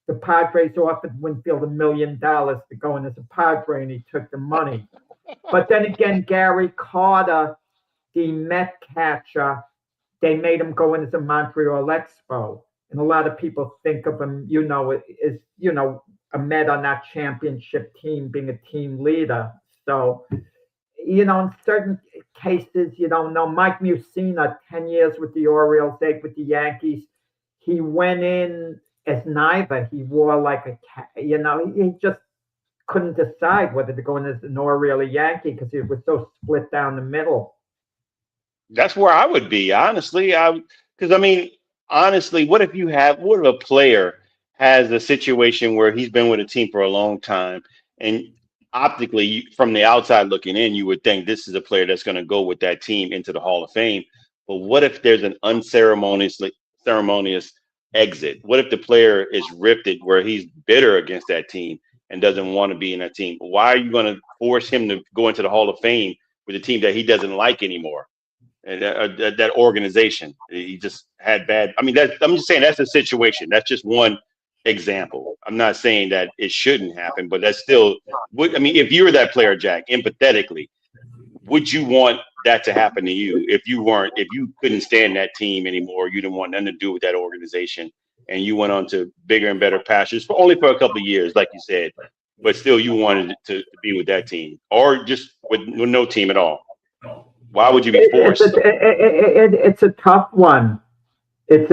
The Padres offered Winfield $1 million to go in as a Padre, and he took the money. But then again, Gary Carter, the Met catcher, they made him go in as a Montreal Expo. And a lot of people think of him, as, a Met on that championship team, being a team leader. So, in certain cases, you don't know. Mike Mussina, 10 years with the Orioles, 8 with the Yankees. He went in as neither. He wore like a cat, he just couldn't decide whether to go in as an Oriole or Yankee because it was so split down the middle. That's where I would be, honestly. Honestly, what if a player has a situation where he's been with a team for a long time And optically, from the outside looking in, you would think this is a player that's going to go with that team into the Hall of Fame. But what if there's an ceremonious exit? What if the player is ripped it where he's bitter against that team and doesn't want to be in that team? Why are you going to force him to go into the Hall of Fame with a team that he doesn't like anymore? And that organization, he just had bad. I mean, I'm just saying that's a situation. That's just one example. I'm not saying that it shouldn't happen, but that's still. I mean, if you were that player, Jack, empathetically, would you want that to happen to you if you couldn't stand that team anymore? You didn't want nothing to do with that organization, and you went on to bigger and better pastures for only a couple of years, like you said, but still you wanted to be with that team, or just with no team at all. Why would you be forced? It's a tough one. It's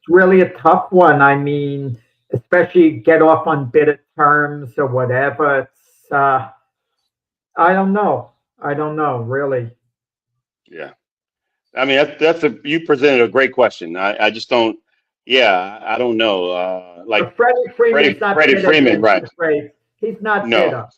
really a tough one. I mean, especially get off on bitter terms or whatever. It's I don't know, really. Yeah, I mean you presented a great question. I just don't. Yeah, I don't know. Like Freddie Freeman, right? He's not no. bitter.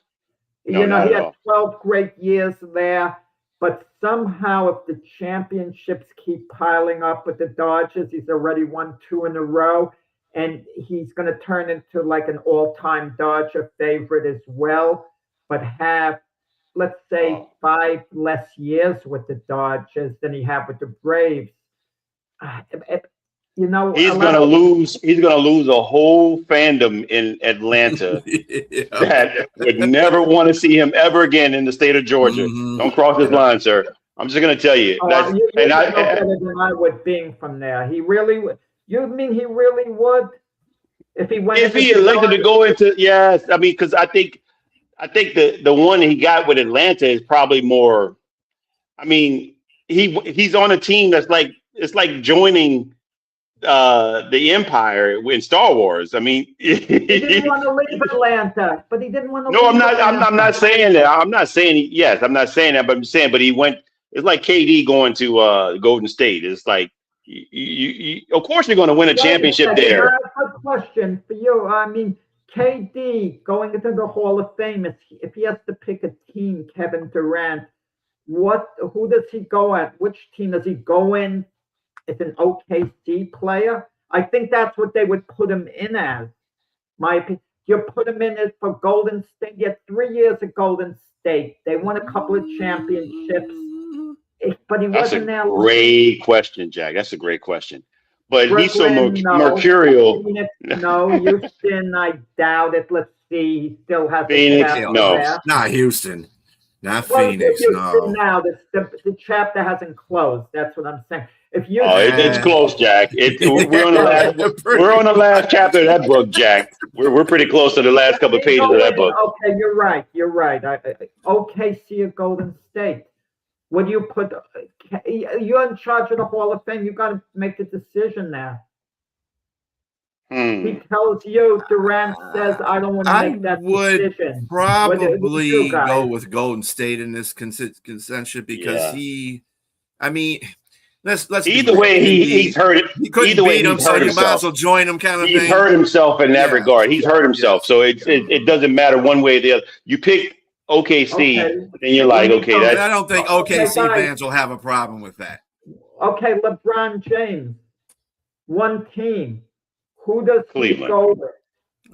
No, you know, he had all. 12 great years there, but somehow if the championships keep piling up with the Dodgers, he's already won 2 in a row, and he's going to turn into like an all-time Dodger favorite as well, but have, let's say, 5 less years with the Dodgers than he had with the Braves. You know, he's gonna lose a whole fandom in Atlanta that would never want to see him ever again in the state of Georgia. Mm-hmm. Don't cross this line, sir. I'm just gonna tell you. You know better than I would, being from there. He really would. You mean he really would? If he went. If he elected to go into, yes, I mean, because I think the one he got with Atlanta is probably more. I mean, he's on a team that's like, it's like joining the Empire in Star Wars. I mean, he didn't want to leave Atlanta, but he didn't want to. No, I'm not saying that. I'm not saying yes. I'm not saying that, but I'm saying, but he went. It's like KD going to Golden State. It's like you of course you're going to win a championship there. Good question for you. I mean, KD going into the Hall of Fame. If he has to pick a team, Kevin Durant, who does he go at? Which team does he go in? It's an OKC player. I think that's what they would put him in as. My opinion. You put him in as for Golden State. You had 3 years at Golden State. They won a couple of championships, but he wasn't there. That's a great question, Jack. That's a great question. But Brooklyn, he's so mercurial. No, Houston, I doubt it. Let's see. He still has Phoenix. No, not Houston. Not Phoenix. No. Now the chapter hasn't closed. That's what I'm saying. If you, it's close, Jack. We're on the last chapter of that book, Jack. We're pretty close to the last couple of pages of that book. Okay, you're right. OKC or Golden State. What do you put? You're in charge of the Hall of Fame. You got to make the decision now. He tells you, Durant says, I don't want to make that decision. Probably go with Golden State in this consensus because I mean, let's either way he's hurt it. He couldn't beat him, so you might as well join him, kind of thing. He's hurt himself in that regard. He's hurt himself, so it doesn't matter one way or the other. You pick OKC, and you're like, okay, that's. I don't think OKC fans will have a problem with that. Okay, LeBron James, one team. Who does Cleveland. He go with?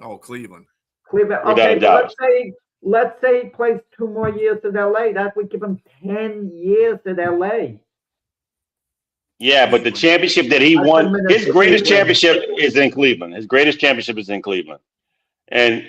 Oh, Cleveland. Okay, let's say he plays 2 more years at LA. That would give him 10 years at LA. Yeah, but the championship that he won, his greatest championship is in Cleveland. His greatest championship is in Cleveland. And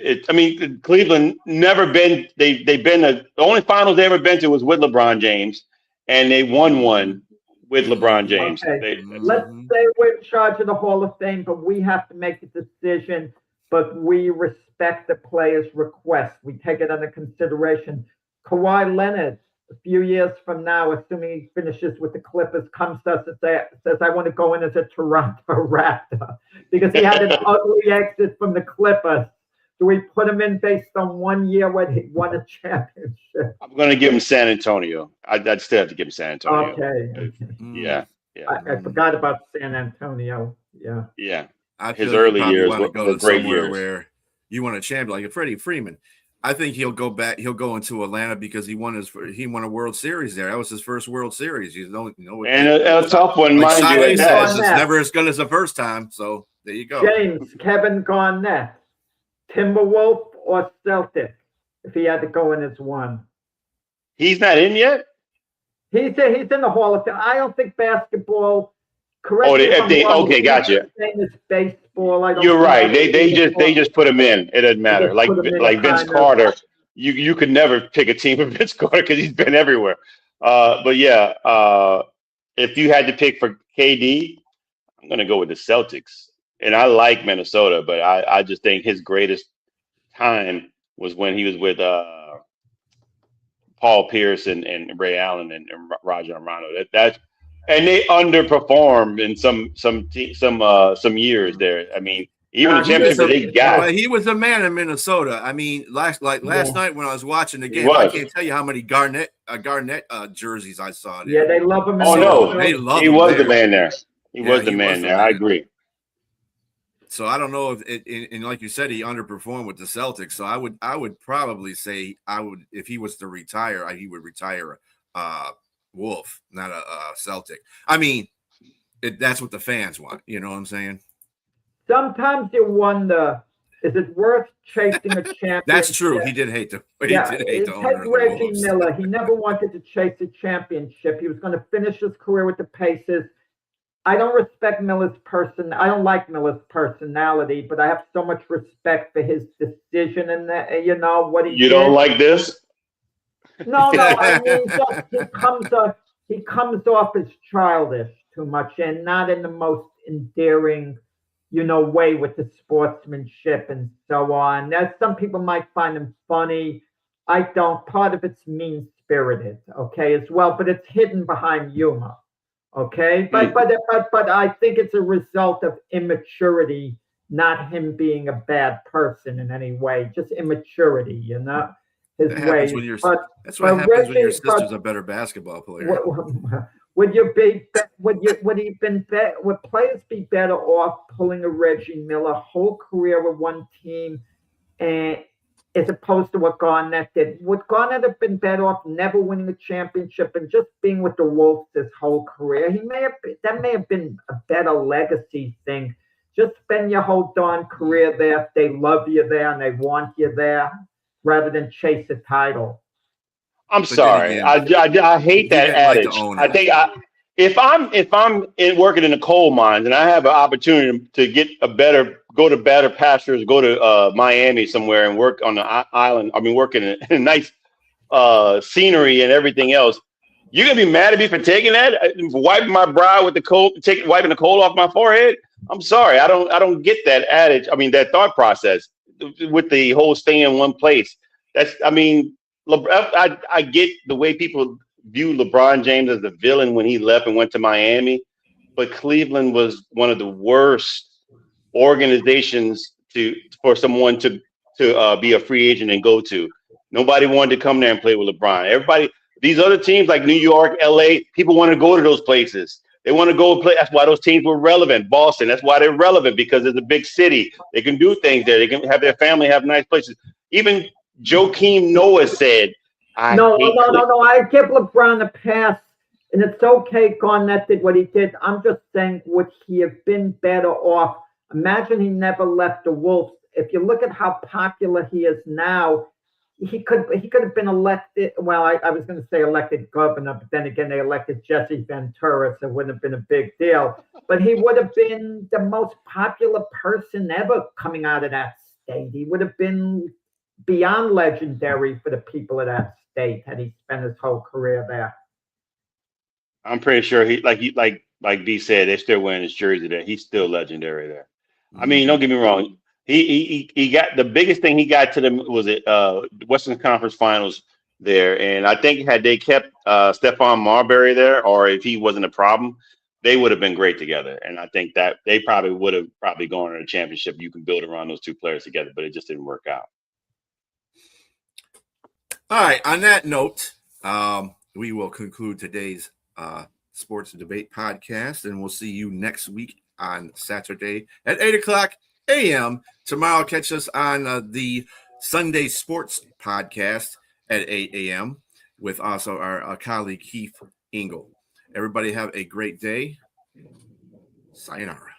Cleveland never been, they've been the only finals they ever been to was with LeBron James, and they won one with LeBron James. Okay. Let's say we're in charge of the Hall of Fame, but we have to make a decision, but we respect the player's request. We take it under consideration. Kawhi Leonard, a few years from now, assuming he finishes with the Clippers, comes to us and says, I want to go in as a Toronto Raptor because he had an ugly exit from the Clippers. Do we put him in based on 1 year when he won a championship? I'm going to give him San Antonio. I'd still have to give him San Antonio. Okay. Yeah. I forgot about San Antonio. Yeah. His early years were go great years. Where you won a champion, like a Freddie Freeman. I think he'll go back. He'll go into Atlanta because he won a World Series there. That was his first World Series. And a tough one, like mind you. Saturday says, it's never as good as the first time. So there you go. James, Kevin Garnett, Timberwolf or Celtic, if he had to go in as one. He's not in yet? He's in the Hall of Fame. I don't think basketball. Correct. Okay, gotcha. It's baseball. You're right. They just put him in. It doesn't matter. Like Vince Carter, you could never pick a team with Vince Carter because he's been everywhere. But yeah, if you had to pick for KD, I'm gonna go with the Celtics. And I like Minnesota, but I just think his greatest time was when he was with Paul Pierce and Ray Allen and Rajon Rondo. And they underperformed in some years there. I mean, even the championship they got. Well, he was a man in Minnesota. I mean, last night when I was watching the game, I can't tell you how many Garnett jerseys I saw there. Yeah, they love him. Oh no, they love he him was there. the man there. He was the man there. I agree. So I don't know if and like you said, he underperformed with the Celtics. So I would probably say if he was to retire, he would retire Wolf, not a Celtic. I mean, that's what the fans want. You know what I'm saying? Sometimes you wonder, is it worth chasing a championship? That's true. He did hate the owner. Reggie Miller. He never wanted to chase a championship. He was going to finish his career with the Pacers. I don't respect Miller's I don't like Miller's personality, but I have so much respect for his decision and what he did. You don't like this? No. I mean, he comes off as childish too much and not in the most endearing, way with the sportsmanship and so on. Now, some people might find him funny. I don't. Part of it's mean-spirited, okay, as well, but it's hidden behind humor, okay? But I think it's a result of immaturity, not him being a bad person in any way, just immaturity, his ways. That's what happens when your sister's a better basketball player. Would players be better off pulling a Reggie Miller whole career with one team, and as opposed to what Garnett did? Would Garnett have been better off never winning a championship and just being with the Wolves his whole career? That may have been a better legacy thing. Just spend your whole darn career there if they love you there and they want you there, rather than chase a title. I'm sorry. I hate that adage. I think if I'm working in the coal mines and I have an opportunity to go to better pastures, go to Miami somewhere and work on the island. I mean, working in nice scenery and everything else. You're gonna be mad at me for taking that, wiping my brow with the coal, wiping the coal off my forehead. I'm sorry. I don't get that adage. I mean, that thought process with the whole stay in one place. I get the way people view LeBron James as the villain when he left and went to Miami, but Cleveland was one of the worst organizations for someone to be a free agent and go to. Nobody wanted to come there and play with LeBron. These other teams like New York, LA, people want to go to those places. They want to go play. That's why those teams were relevant. Boston, that's why they're relevant, because it's a big city. They can do things there. They can have their family, have nice places. Even Joakim Noah said, I give LeBron a pass, and it's okay Garnett did what he did. I'm just saying, would he have been better off? Imagine he never left the Wolves. If you look at how popular he is now, he could have been elected. Well, I was going to say elected governor, but then again, they elected Jesse Ventura, so it wouldn't have been a big deal. But he would have been the most popular person ever coming out of that state. He would have been beyond legendary for the people of that state had he spent his whole career there. I'm pretty sure like B said, they're still wearing his jersey there. He's still legendary there. I mean, don't get me wrong. He got the biggest thing he got to them was it Western Conference Finals there, and I think had they kept Stephon Marbury there, or if he wasn't a problem, they would have been great together. And I think that they probably would have gone on a championship. You can build around those two players together, but it just didn't work out. All right. On that note, we will conclude today's Sports Debate podcast, and we'll see you next week on Saturday at 8:00 a.m. Tomorrow, catch us on the Sunday Sports Podcast at 8 a.m. with also our colleague Keith Engel. Everybody have a great day. Sayonara.